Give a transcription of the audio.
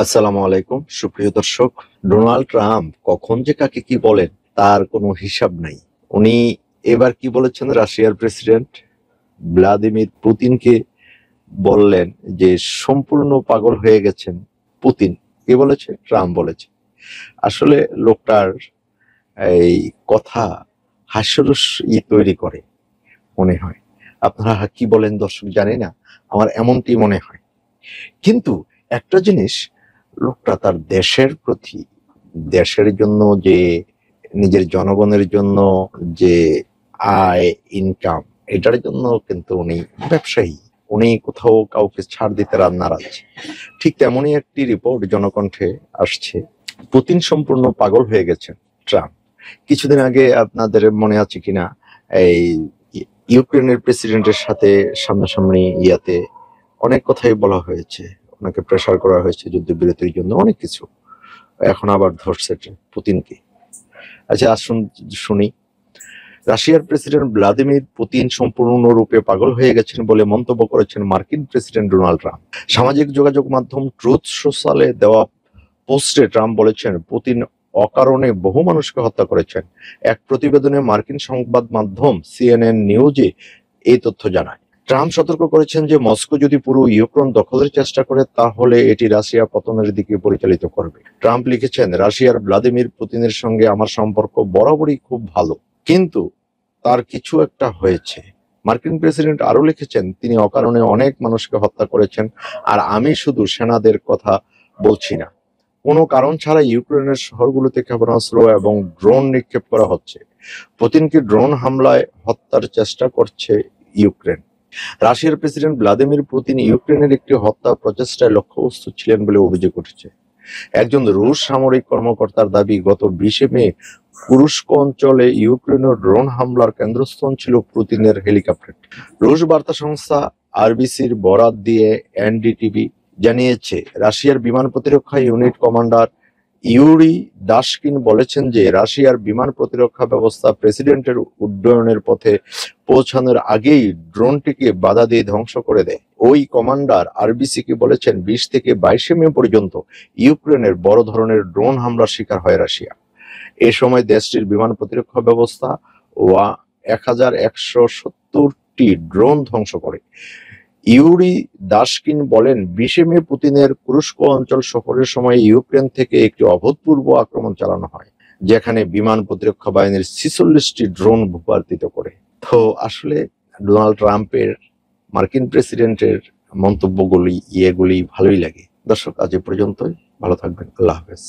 আসসালামু আলাইকুম সুপ্রিয় দর্শক। ডোনাল্ড ট্রাম্প কখন যে কাকে কি বলেন তার কোনো হিসাব নাই। উনি এবার কি বলেছেন, রাশিয়ার প্রেসিডেন্ট ভ্লাদিমির পুতিনকে বললেন যে সম্পূর্ণ পাগল হয়ে গেছেন পুতিন। কে বলেছে? ট্রাম্প বলেছে। আসলে লোকটার এই কথা হাস্যরস তৈরি করে মনে হয়। আপনারা কি বলেন দর্শক জানি না, আমার এমনটি মনে হয়। কিন্তু একটা জিনিস, লোকটা তার দেশের প্রতি, দেশের জন্য যে, নিজের জনগণের জন্য যে আয় ইনকাম, এটার জন্য কিন্তু উনি ব্যবসায়ী। উনি কোথাও কাউকে ছাড় দিতে নারাজ। ঠিক তেমনই একটি রিপোর্ট জনকণ্ঠে আসছে, পুতিন সম্পূর্ণ পাগল হয়ে গেছেন ট্রাম্প। কিছুদিন আগে আপনাদের মনে আছে কিনা, এই ইউক্রেনের প্রেসিডেন্টের সাথে সামনাসামনি অনেক কথাই বলা হয়েছে, ওনাকে প্রেসার করা হয়েছে যুদ্ধবিরতির জন্য, অনেক কিছু। এখন আবার ধরছে পুতিনকে। আচ্ছা আসুন শুনি। রাশিয়ার প্রেসিডেন্ট ভ্লাদিমির পুতিন সম্পূর্ণরূপে পাগল হয়ে গেছেন বলে মন্তব্য করেছেন মার্কিন প্রেসিডেন্ট ডোনাল্ড ট্রাম্প। সামাজিক যোগাযোগ মাধ্যম ট্রুথ সোশ্যালে দেওয়া পোস্টে ট্রাম্প বলেছেন, পুতিন অকারণে বহু মানুষকে হত্যা করেছেন। এক প্রতিবেদনে মার্কিন সংবাদ মাধ্যম সিএনএন নিউজে এই তথ্য জানায়। ট্রাম্প সতর্ক করেছেন যে মস্কো যদি পুরো ইউক্রেন দখলের চেষ্টা করে তাহলে এটি রাশিয়া পতনের দিকে পরিচালিত করবে। ট্রাম্প লিখেছেন, রাশিয়ার ভ্লাদিমির পুতিনের সঙ্গে আমার সম্পর্ক বরাবরই খুব ভালো, কিন্তু তার কিছু একটা হয়েছে। মার্কিন প্রেসিডেন্ট আরো লিখেছেন, তিনি অকারণে অনেক মানুষকে হত্যা করেছেন, আর আমি শুধু সেনাদের কথা বলছি না। কোনো কারণ ছাড়া ইউক্রেনের শহরগুলোতে ক্ষেপণাস্ত্র এবং ড্রোন নিক্ষেপ করা হচ্ছে। পুতিনকে ড্রোন হামলায় হত্যার চেষ্টা করছে ইউক্রেন। রাশিয়ার প্রেসিডেন্ট ভ্লাদিমির পুতিন ইউক্রেনের একটি হত্যা প্রচেষ্টায় লক্ষ্যবস্তু ছিলেন বলে অভিযোগ উঠেছে। একজন রুশ সামরিক কর্মকর্তার দাবি, গত 20 মে কুরস্ক অঞ্চলে ইউক্রেনের ড্রোন হামলার কেন্দ্রস্থল ছিল পুতিনের হেলিকপ্টার। রুশ বার্তা সংস্থা আরবিসির বরাত দিয়ে এনডিটিভি জানিয়েছে, রাশিয়ার বিমান প্রতিরক্ষা ইউনিট কমান্ডার ইউরি দাশকিন বলেছেন যে রাশিয়ার বিমান প্রতিরক্ষা ব্যবস্থা প্রেসিডেন্টের উড্ডয়নের পথে পৌঁছানোর আগেই ড্রোনটিকে বাধা দিয়ে ধ্বংস করে দেয়। ওই কমান্ডার আরবিসিকে বলেছেন, 20 থেকে 22 মে পর্যন্ত ইউক্রেনের বড় ধরনের ড্রোন হামলার শিকার হয় রাশিয়া। এ সময় দেশটির বিমান প্রতিরক্ষা ব্যবস্থা 1170টি ড্রোন ধ্বংস করে। ইউরি দাশকিন বলেন, 20 মে পুতিনের কুরস্ক অঞ্চল সফরের সময় ইউক্রেন থেকে একটি অভূতপূর্ব আক্রমণ চালানো হয়, যেখানে বিমান প্রতিরক্ষা বাহিনীর 46টি ড্রোন ভূপাতিত করে। তো আসলে ডোনাল্ড ট্রাম্পের, মার্কিন প্রেসিডেন্টের মন্তব্যগুলি ভালোই লাগে। দর্শক, আজ এ পর্যন্তই। ভালো থাকবেন। আল্লাহ হাফেজ।